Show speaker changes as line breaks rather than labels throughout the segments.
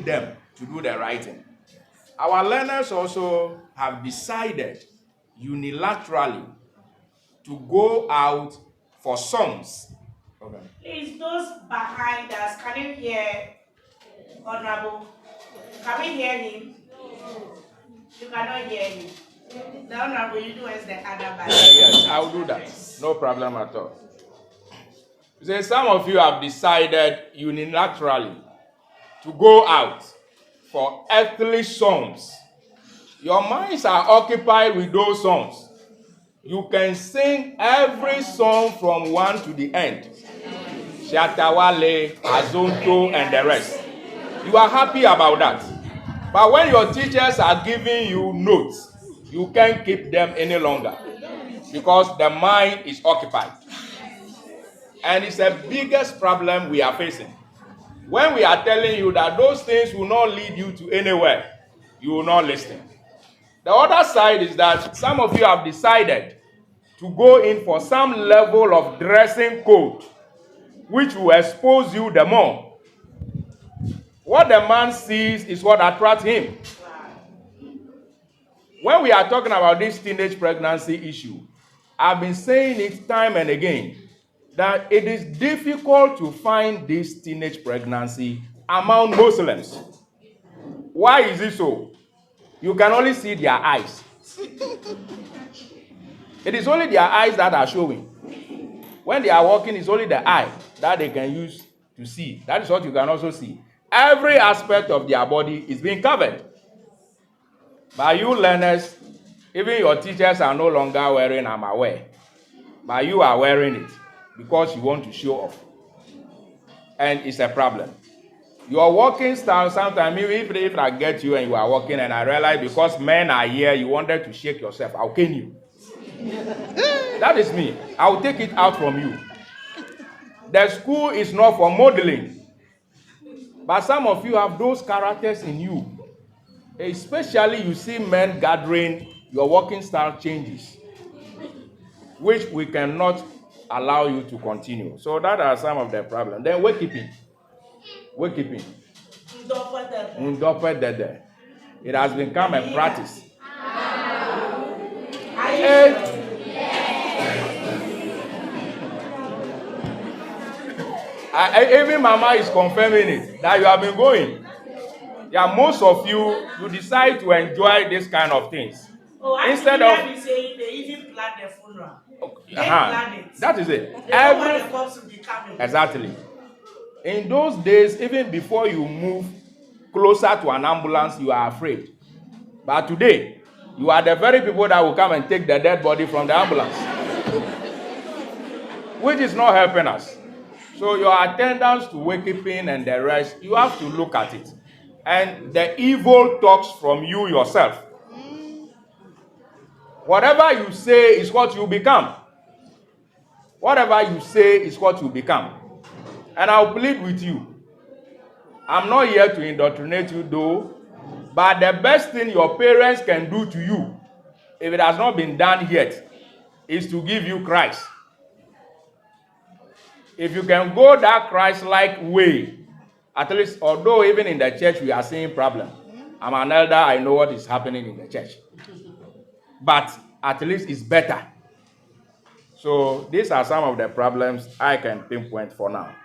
them to do the right thing. Our learners also have decided unilaterally to go out for songs. Okay.
Please, those behind us, can you hear Honorable? Can we hear him? You cannot hear him. The Honorable, you do as the other band.
Yes, I'll do that. No problem at all. So some of you have decided unilaterally to go out for earthly songs. Your minds are occupied with those songs. You can sing every song from one to the end. Shatawale, Azonto, and the rest. You are happy about that. But when your teachers are giving you notes, you can't keep them any longer because the mind is occupied. And it's the biggest problem we are facing. When we are telling you that those things will not lead you to anywhere, you will not listen. The other side is that some of you have decided to go in for some level of dressing code, which will expose you the more. What the man sees is what attracts him. When we are talking about this teenage pregnancy issue, I've been saying it time and again, that it is difficult to find this teenage pregnancy among Muslims. Why is it so? You can only see their eyes. It is only their eyes that are showing. When they are walking, it's only the eye that they can use to see. That is what you can also see. Every aspect of their body is being covered. But you learners, even your teachers are no longer wearing amawear. But you are wearing it because you want to show off. And it's a problem. Your walking style, sometimes if I get you and you are walking and I realize because men are here, you wanted to shake yourself, I'll cane you. That is me. I'll take it out from you. The school is not for modeling. But some of you have those characters in you. Especially you see men gathering, your walking style changes, which we cannot allow you to continue. So that are some of the problems. Then wakekeeping. Wakekeeping. It has become a practice. Even Mama is confirming it, that you have been going. Yeah, most of you decide to enjoy this kind of things.
Instead of saying they even plan the funeral. They plan it.
That is it.
Every the cops will be coming.
Exactly. In those days, even before you move closer to an ambulance, you are afraid. But today, you are the very people that will come and take the dead body from the ambulance, which is not helping us. So your attendance to wakekeeping and the rest, you have to look at it. And the evil talks from you yourself. Whatever you say is what you become. Whatever you say is what you become. And I'll plead with you. I'm not here to indoctrinate you though, but the best thing your parents can do to you, if it has not been done yet, is to give you Christ. If you can go that Christ-like way, at least, although even in the church we are seeing problems. I'm an elder, I know what is happening in the church. But at least it's better. So these are some of the problems I can pinpoint for now.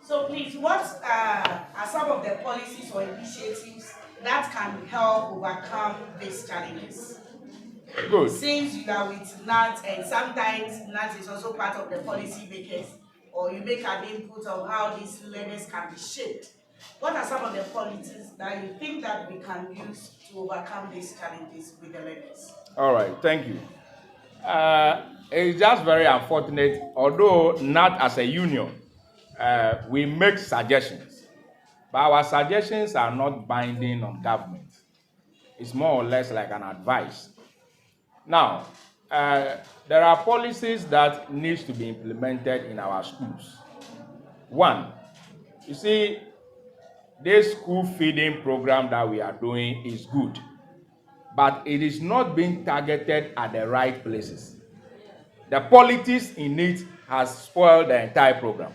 So please, what are some of the policies or initiatives that can help overcome these challenges?
Good.
Since you are with NAT, and sometimes NAT is also part of the policy makers, or you make an input on how these learners can be shaped. What are some of the policies that you think that we can use to overcome these challenges with the learners?
All right, thank you. It's just very unfortunate, although not as a union, we make suggestions, but our suggestions are not binding on government. It's more or less like an advice. Now, there are policies that need to be implemented in our schools. One, you see, this school feeding program that we are doing is good, but it is not being targeted at the right places. The politics in it has spoiled the entire program.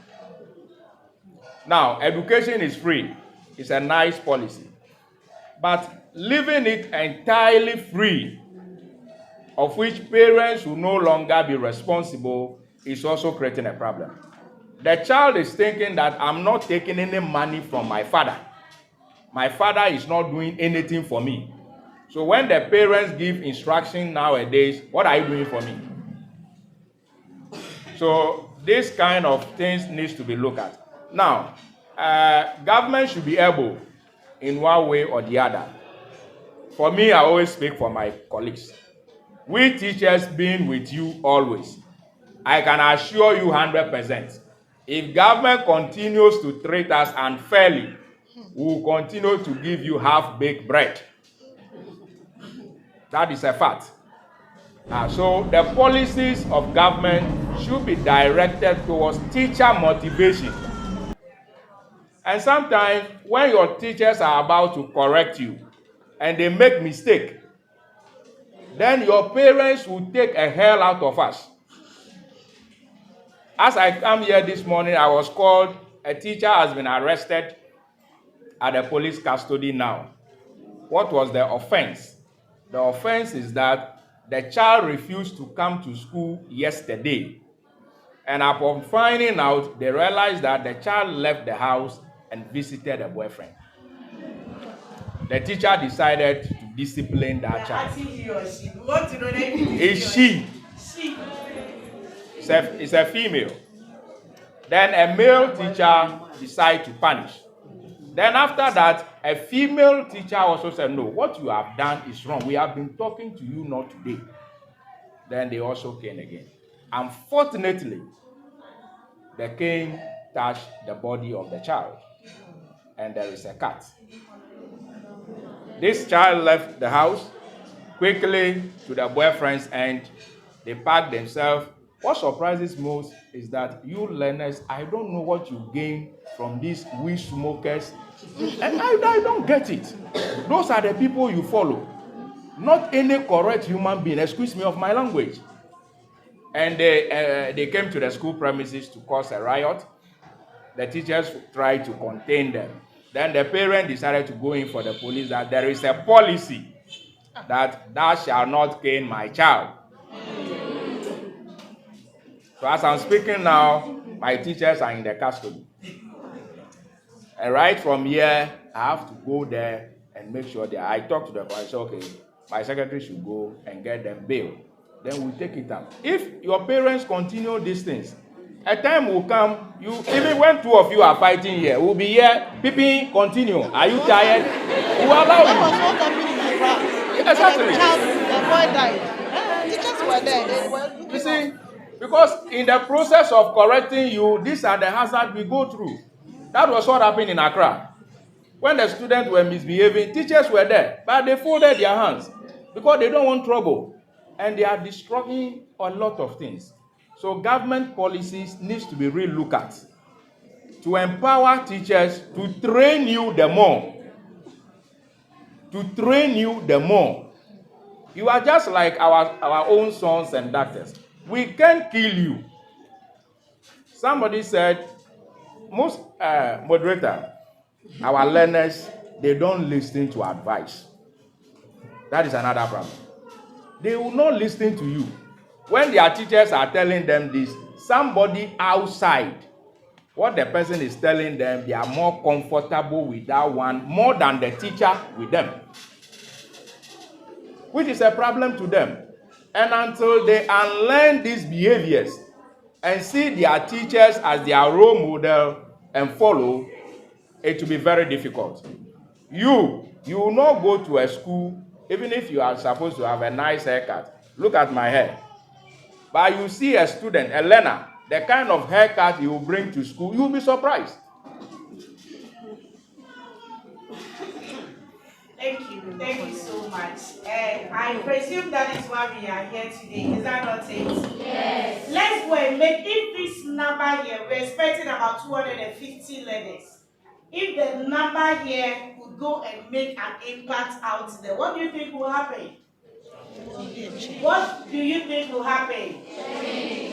Now, education is free, is a nice policy. But leaving it entirely free, of which parents will no longer be responsible, is also creating a problem. The child is thinking that I'm not taking any money from my father. My father is not doing anything for me. So when the parents give instruction nowadays, what are you doing for me? So this kind of things needs to be looked at. Now, government should be able, in one way or the other. For me, I always speak for my colleagues. We teachers being with you always, I can assure you 100%. If government continues to treat us unfairly, we will continue to give you half-baked bread. That is a fact. So the policies of government should be directed towards teacher motivation. And sometimes when your teachers are about to correct you and they make mistake, then your parents will take a hell out of us. As I come here this morning, I was called, a teacher has been arrested at the police custody now. What was the offense? The offense is that the child refused to come to school yesterday. And upon finding out, they realized that the child left the house and visited a boyfriend. The teacher decided to discipline that child.
He or she. We want to know that
It's she.
She.
It's a female. Then a male teacher decided to punish. Then after that, a female teacher also said, no, what you have done is wrong. We have been talking to you not today. Then they also came again. Unfortunately, the cane touched the body of the child. And there is a cut. This child left the house quickly to the boyfriend's end. They packed themselves. What surprises most is that you learners, I don't know what you gain from these weed smokers. And I don't get it. Those are the people you follow. Not any correct human being, excuse me of my language. And they came to the school premises to cause a riot. The teachers tried to contain them. Then the parent decided to go in for the police that there is a policy that thou shalt not cane my child. So as I'm speaking now, my teachers are in the custody. And right from here, I have to go there and make sure that I talk to the police. Okay, my secretary should go and get them bail. Then we take it up. If your parents continue these things, a time will come, even when two of you are fighting here, we'll be here, Pippin, continue. Are you tired? We'll allow you. Exactly.
The boy died. Teachers were there. They were
You see, because in the process of correcting you, these are the hazards we go through. That was what happened in Accra. When the students were misbehaving, teachers were there, but they folded their hands because they don't want trouble. And they are destroying a lot of things. So government policies needs to be re-looked at to empower teachers to train you the more. To train you the more. You are just like our own sons and daughters. We can't kill you. Somebody said, most moderator, our learners, they don't listen to advice. That is another problem. They will not listen to you. When their teachers are telling them this, somebody outside, what the person is telling them, they are more comfortable with that one more than the teacher with them. Which is a problem to them. And until they unlearn these behaviors and see their teachers as their role model and follow, it will be very difficult. You will not go to a school, even if you are supposed to have a nice haircut. Look at my hair. But you see a student, a learner, the kind of haircut you will bring to school, you will be surprised.
Thank you so much. I presume that is why we are here today. Is that not it? Yes. Let's go and make, if this number here, we're expecting about 250 learners. If the number here could go and make an impact out there, what do you think will happen? What do you think will happen?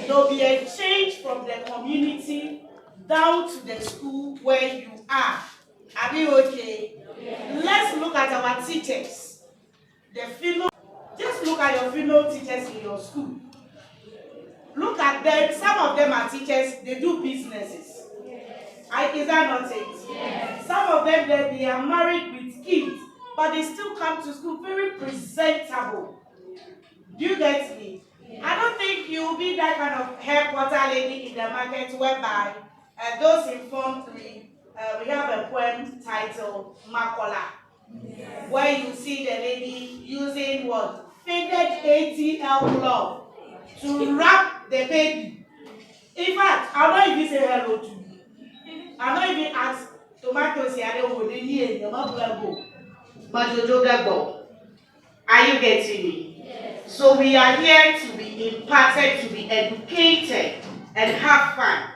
There will be a change from the community down to the school where you are. Are we okay? Let's look at our teachers. The female, just look at your female teachers in your school. Look at them. Some of them are teachers, they do businesses. Is that not it? Yes. Some of them, they are married with kids, but they still come to school very presentable. Do you get me? Yes. I don't think you will be that kind of hair porter lady in the market whereby those informed me, we have a poem titled Makola, yes, where you see the lady using what? Faded ATL glove to wrap the baby. In fact, I'll not even say hello to you. I'll not even ask tomatoes here, are you getting me? Yes. So we are here to be imparted, to be educated, and have fun.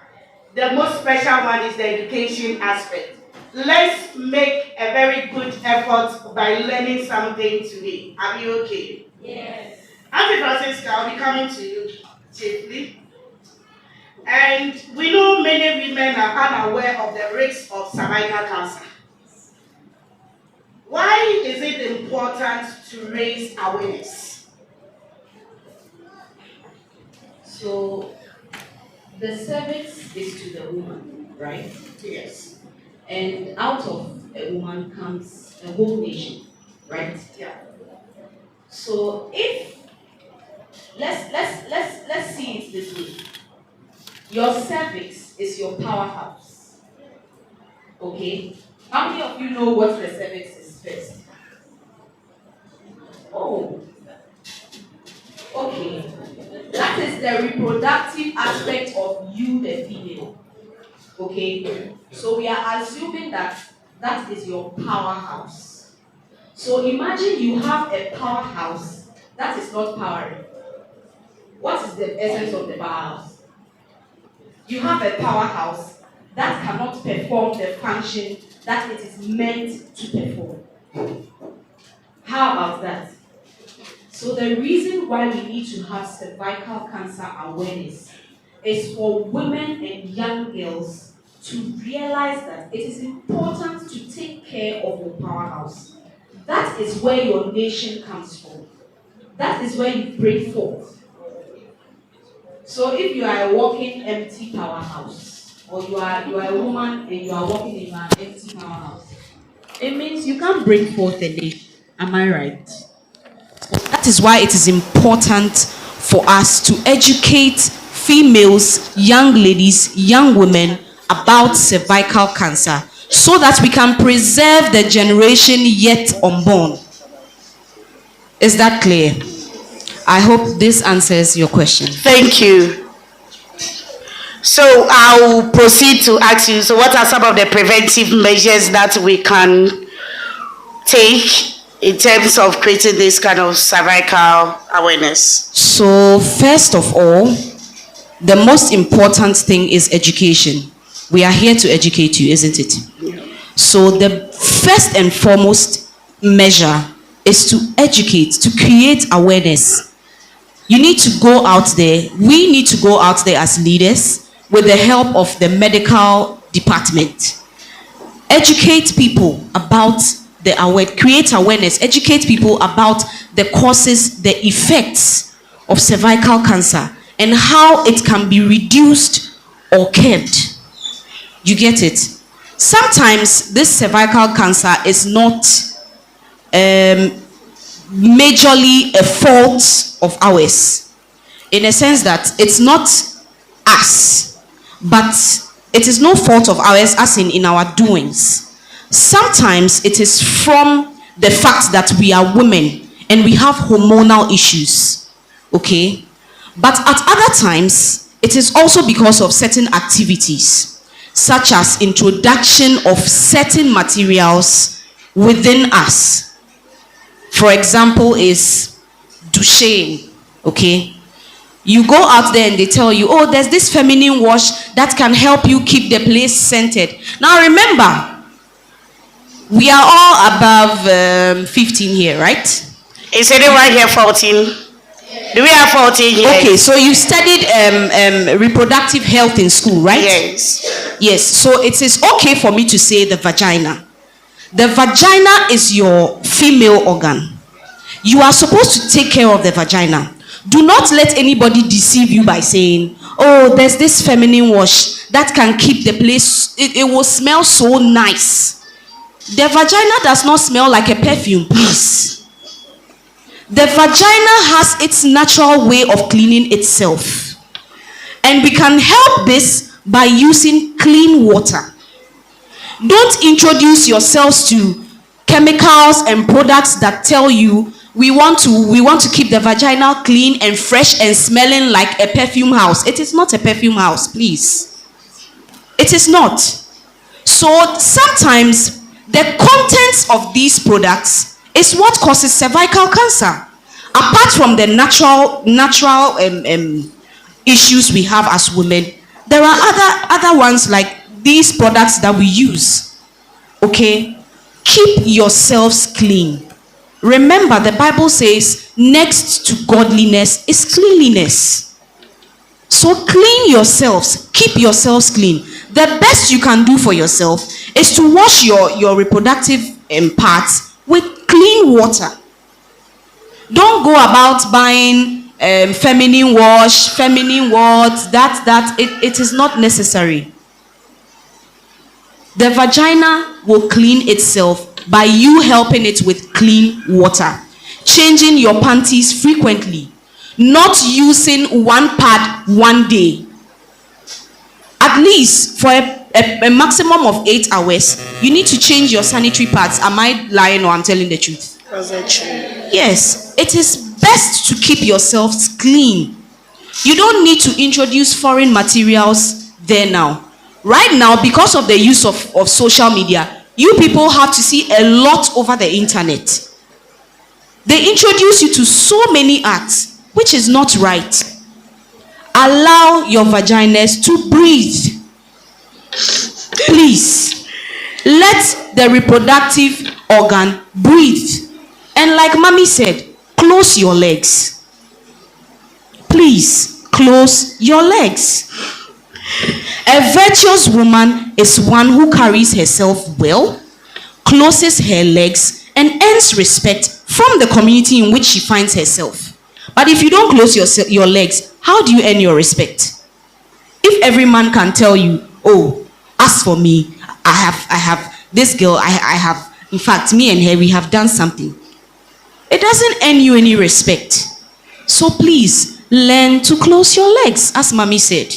The most special one is the education aspect. Let's make a very good effort by learning something today. Are you okay? Yes. Auntie Francisca, I'll be coming to you chiefly. And we know many women are unaware of the risks of cervical cancer. Why is it important to raise awareness?
So, the cervix is to the woman, right?
Yes.
And out of a woman comes a whole nation, right?
Yeah.
So if let's see it this way. Your cervix is your powerhouse. Okay? How many of you know what the cervix is first? Oh. Okay. That is the reproductive aspect of you, the female. Okay? So we are assuming that that is your powerhouse. So imagine you have a powerhouse that is not powering. What is the essence of the powerhouse? You have a powerhouse that cannot perform the function that it is meant to perform. How about that? So the reason why we need to have cervical cancer awareness is for women and young girls to realize that it is important to take care of your powerhouse. That is where your nation comes from. That is where you break forth. So if you are a walking empty powerhouse, or you are a woman and you are walking in an empty powerhouse, it means you can't bring forth a nation. Am I right? That is why it is important for us to educate females, young ladies, young women about cervical cancer, so that we can preserve the generation yet unborn. Is that clear? I hope this answers your question.
Thank you. So I'll proceed to ask you, so what are some of the preventive measures that we can take in terms of creating this kind of cervical awareness?
So first of all, the most important thing is education. We are here to educate you, isn't it? Yeah. So the first and foremost measure is to educate, to create awareness. You need to go out there. We need to go out there as leaders with the help of the medical department. Educate people about create awareness, educate people about the causes, the effects of cervical cancer and how it can be reduced or curbed. You get it? Sometimes this cervical cancer is not majorly a fault of ours, in a sense that it's not us, but it is no fault of ours as in our doings. Sometimes it is from the fact that we are women and we have hormonal issues, okay? But at other times, it is also because of certain activities, such as introduction of certain materials within us. For example, is douching, okay? You go out there and they tell you, oh, there's this feminine wash that can help you keep the place scented. Now remember, we are all above 15 here, right?
Is anyone here 14? Do we have 14 here?
Okay, so you studied reproductive health in school, right?
Yes.
Yes, so it is okay for me to say the vagina.
The vagina is your female organ. You are supposed to take care of the vagina. Do not let anybody deceive you by saying, oh, there's this feminine wash that can keep the place, it will smell so nice. The vagina does not smell like a perfume, please. The vagina has its natural way of cleaning itself. And we can help this by using clean water. Don't introduce yourselves to chemicals and products that tell you we want to keep the vagina clean and fresh and smelling like a perfume house. It is not a perfume house, please. It is not. So sometimes the contents of these products is what causes cervical cancer. Apart from the natural issues we have as women, there are other ones like these products that we use. Okay? Keep yourselves clean. Remember, the Bible says next to godliness is cleanliness. So clean yourselves. Keep yourselves clean. The best you can do for yourself is to wash your reproductive parts with clean water. Don't go about buying feminine wash, feminine words. It is not necessary. The vagina will clean itself by you helping it with clean water. Changing your panties frequently. Not using one pad one day. At least for a maximum of 8 hours, you need to change your sanitary pads. Am I lying or I'm telling the truth? Yes, it is best to keep yourselves clean. You don't need to introduce foreign materials there now. Right now, because of the use of social media, you people have to see a lot over the internet. They introduce you to so many acts, which is not right. Allow your vaginas to breathe. Please, let the reproductive organ breathe. And like mommy said, close your legs. Please, close your legs. A virtuous woman is one who carries herself well, closes her legs, and earns respect from the community in which she finds herself. But if you don't close your legs, how do you earn your respect? If every man can tell you, oh, as for me, I have this girl, I have, in fact, me and her, we have done something. It doesn't earn you any respect. So please, learn to close your legs, as mommy said.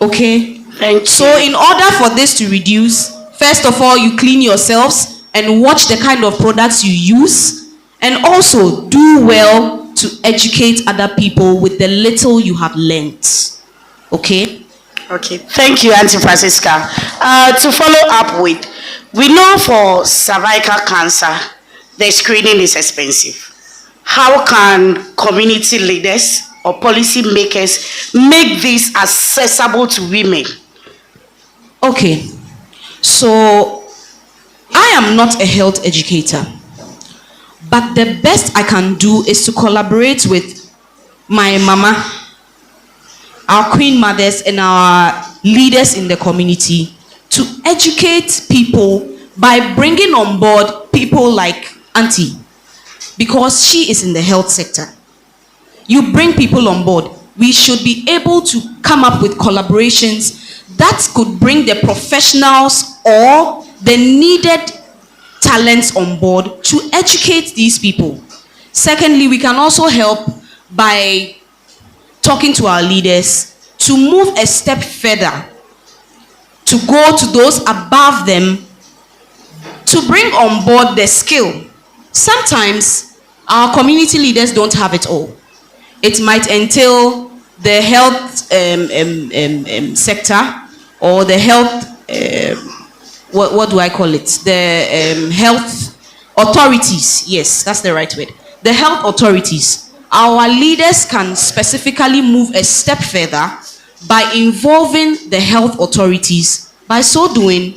Okay?
Thank you.
So in order for this to reduce, first of all, you clean yourselves and watch the kind of products you use, and also do well to educate other people with the little you have learned. Okay?
Okay, thank you, Auntie Francisca. To follow up with, we know for cervical cancer, the screening is expensive. How can community leaders or policy makers make this accessible to women?
Okay, so I am not a health educator, but the best I can do is to collaborate with my mama, our queen mothers, and our leaders in the community to educate people by bringing on board people like Auntie, because she is in the health sector. You bring people on board. We should be able to come up with collaborations that could bring the professionals or the needed talents on board to educate these people. Secondly, we can also help by talking to our leaders to move a step further, to go to those above them, to bring on board the skill. Sometimes our community leaders don't have it all. It might entail the health sector or the health, what do I call it? The health authorities. Yes, that's the right word. The health authorities. Our leaders can specifically move a step further by involving the health authorities, by so doing,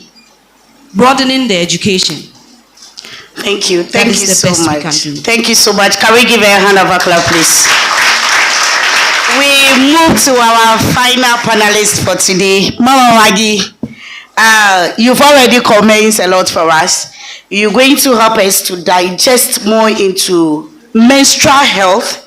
broadening the education.
Thank you. Thank you so
best
much.
we can do.
Thank you so much. Can we give her a hand of applause, please? We move to our final panelist for today, Mama Maggie. You've already commented a lot for us. you're going to help us to digest more into menstrual health